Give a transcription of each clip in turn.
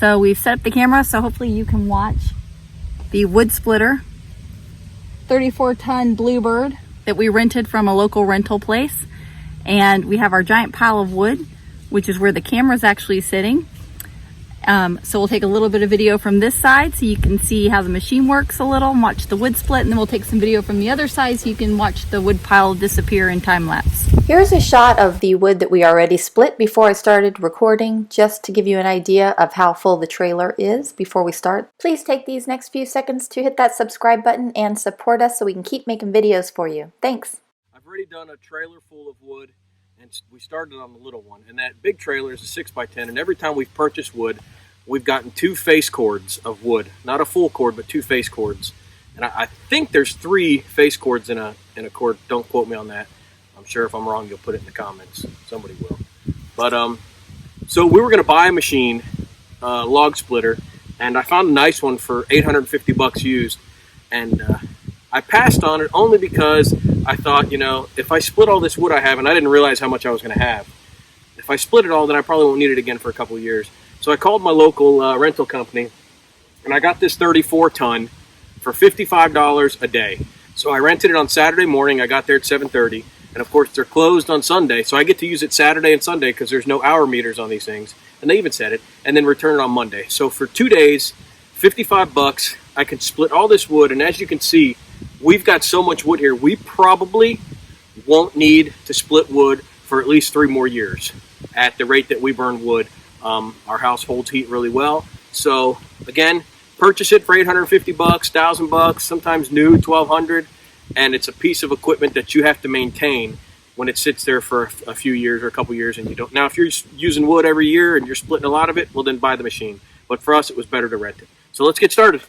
So we've set up the camera so hopefully you can watch the wood splitter 34-ton Bluebird that we rented from a local rental place. And we have our giant pile of wood, which is where the camera is actually sitting. So we'll take a little bit of video from this side so you can see how the machine works a little and watch the wood split, and then we'll take some video from the other side so you can watch the wood pile disappear in time lapse. Here's a shot of the wood that we already split before I started recording, just to give you an idea of how full the trailer is before we start. Please take these next few seconds to hit that subscribe button and support us so we can keep making videos for you. Thanks. I've already done a trailer full of wood, and we started on the little one, and that big trailer is a 6x10, and every time we've purchased wood, we've gotten 2 face cords of wood. Not a full cord, but 2 face cords. And I think there's 3 face cords in a cord. Don't quote me on that. I'm sure if I'm wrong, you'll put it in the comments. Somebody will. But so we were going to buy a machine, log splitter, and I found a nice one for 850 bucks used. And I passed on it only because I thought, you know, if I split all this wood I have, and I didn't realize how much I was going to have, if I split it all, then I probably won't need it again for a couple of years. So I called my local rental company, and I got this 34-ton for $55 a day. So I rented it on Saturday morning. I got there at 7:30, and of course they're closed on Sunday, so I get to use it Saturday and Sunday because there's no hour meters on these things, and they even said it, and then return it on Monday. So for 2 days, 55 bucks, I can split all this wood, and as you can see, we've got so much wood here, we probably won't need to split wood for at least 3 more years at the rate that we burn wood. Our house holds heat really well. So again, purchase it for 850 bucks, 1,000 bucks, sometimes new, 1,200, and it's a piece of equipment that you have to maintain when it sits there for a few years or a couple years and you don't. Now, if you're using wood every year and you're splitting a lot of it, well then buy the machine. But for us, it was better to rent it. So let's get started.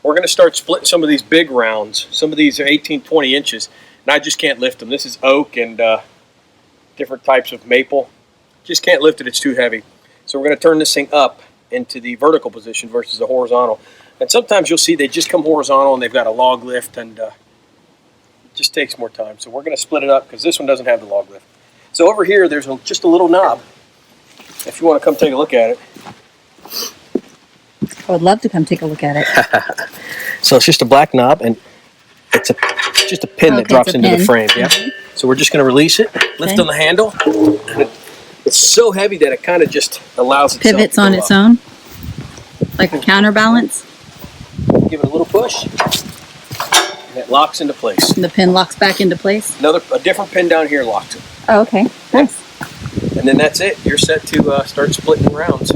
we're going to start splitting some of these big rounds. Some of these are 18, 20 inches, and I just can't lift them. This is oak and different types of maple. Just can't lift it, it's too heavy. So we're going to turn this thing up into the vertical position versus the horizontal. And sometimes you'll see they just come horizontal and they've got a log lift, and it just takes more time. So we're going to split it up because this one doesn't have the log lift. So over here, there's just a little knob. If you want to come take a look at it. I would love to come take a look at it. So it's just a black knob, and it's just a pin that drops into the frame. Yeah. So we're just going to release it, lift on the handle. And it's so heavy that it kind of just allows itself pivots to go on its up. own, like a counterbalance. Give it a little push, and it locks into place. And the pin locks back into place. A different pin down here locks it. Oh, okay. Nice. And then that's it. You're set to start splitting rounds.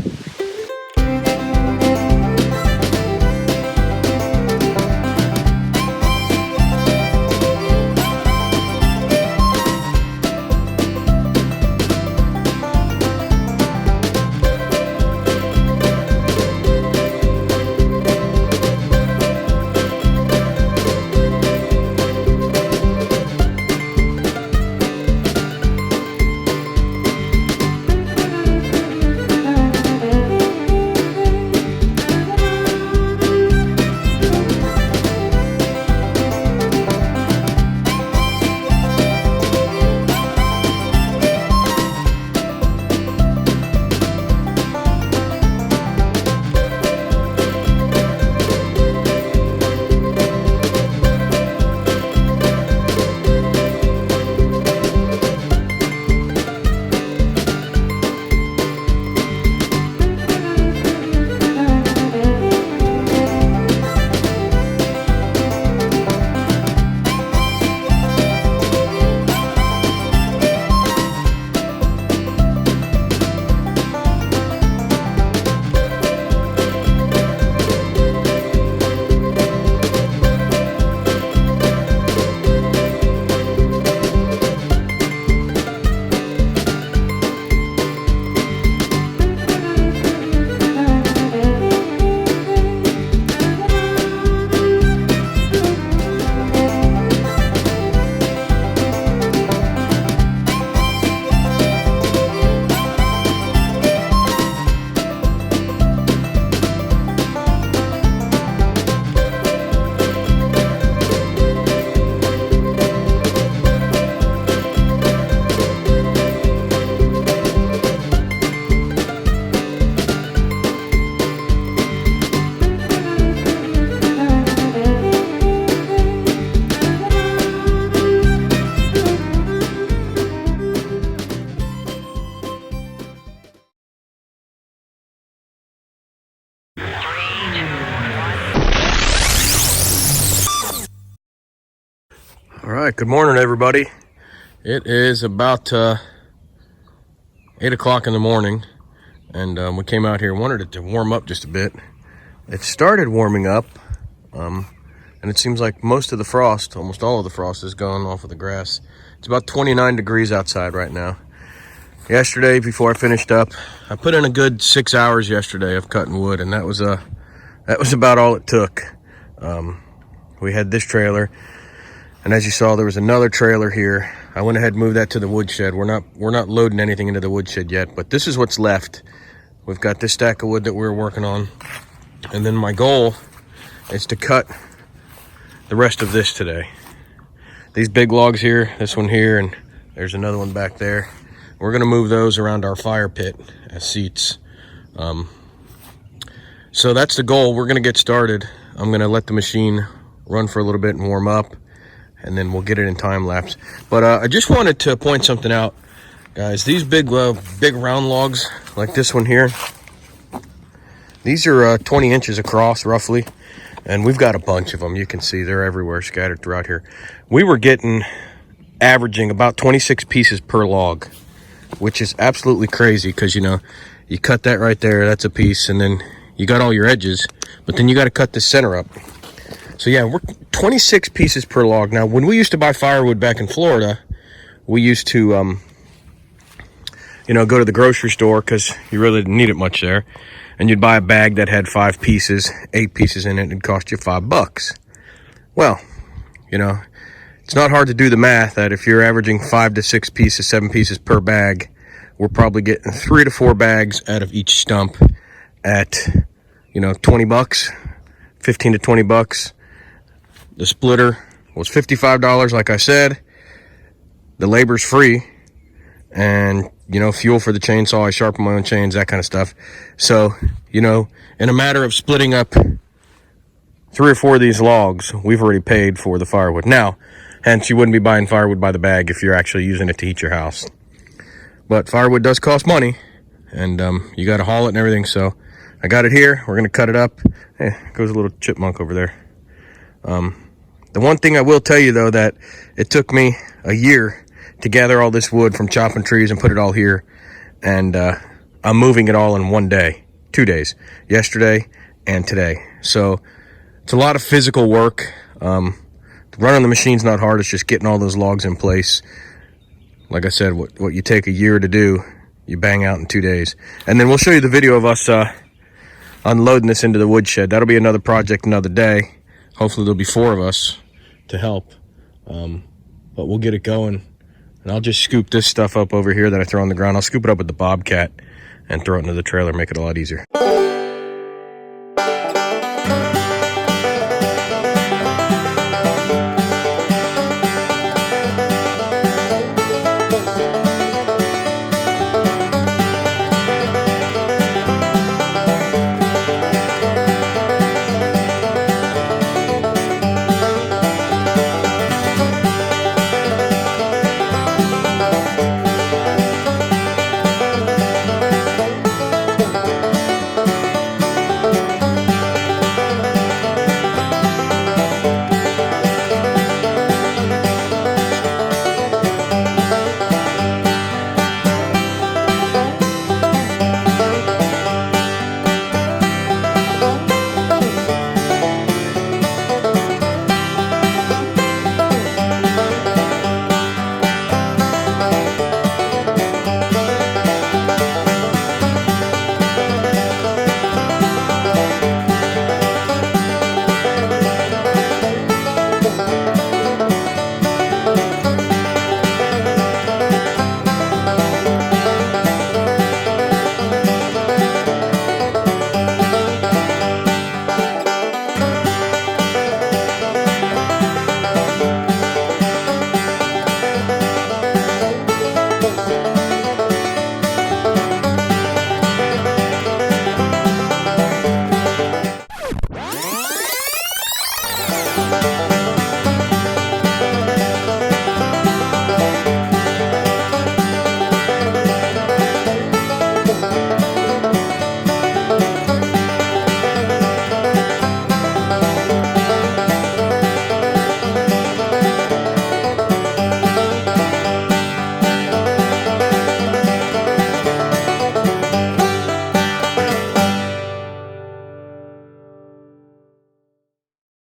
All right, good morning, everybody. It is about 8 o'clock in the morning, and we came out here, wanted it to warm up just a bit. It started warming up, and it seems like most of the frost, almost all of the frost, is gone off of the grass. It's about 29 degrees outside right now. Yesterday, before I finished up, I put in a good 6 hours yesterday of cutting wood, and that was about all it took. We had this trailer, and as you saw, there was another trailer here. I went ahead and moved that to the woodshed. We're not loading anything into the woodshed yet, but this is what's left. We've got this stack of wood that we're working on, and then my goal is to cut the rest of this today. These big logs here, this one here, and there's another one back there. We're gonna move those around our fire pit as seats. So that's the goal. We're gonna get started. I'm gonna let the machine run for a little bit and warm up, and then we'll get it in time lapse. But I just wanted to point something out, guys. These big round logs like this one here, these are 20 inches across roughly, and we've got a bunch of them. You can see they're everywhere, scattered throughout here. We were averaging about 26 pieces per log, which is absolutely crazy, because you cut that right there, that's a piece, and then you got all your edges, but then you got to cut the center up. So yeah, we're 26 pieces per log. Now, when we used to buy firewood back in Florida, we used to, go to the grocery store, because you really didn't need it much there. and you'd buy a bag that had 5 pieces, 8 pieces in it, and it'd cost you $5. Well, you know, it's not hard to do the math that if you're averaging 5 to 6 pieces, 7 pieces per bag, we're probably getting 3 to 4 bags out of each stump at, you know, $20, 15 to 20 bucks. The splitter was $55, like I said. The labor's free, and, you know, fuel for the chainsaw. I sharpen my own chains, that kind of stuff. So, you know, in a matter of splitting up 3 or 4 of these logs, we've already paid for the firewood. Now, hence, you wouldn't be buying firewood by the bag if you're actually using it to heat your house. But firewood does cost money, and you got to haul it and everything. So I got it here. We're going to cut it up. Hey, goes a little chipmunk over there. The one thing I will tell you, though, that it took me a year to gather all this wood from chopping trees and put it all here. And I'm moving it all in 1 day, 2 days, yesterday and today. So it's a lot of physical work. Running the machine's not hard. It's just getting all those logs in place. Like I said, what you take a year to do, you bang out in 2 days. And then we'll show you the video of us unloading this into the woodshed. That'll be another project another day. Hopefully there'll be 4 of us to help. But we'll get it going. And I'll just scoop this stuff up over here that I throw on the ground. I'll scoop it up with the Bobcat and throw it into the trailer, make it a lot easier.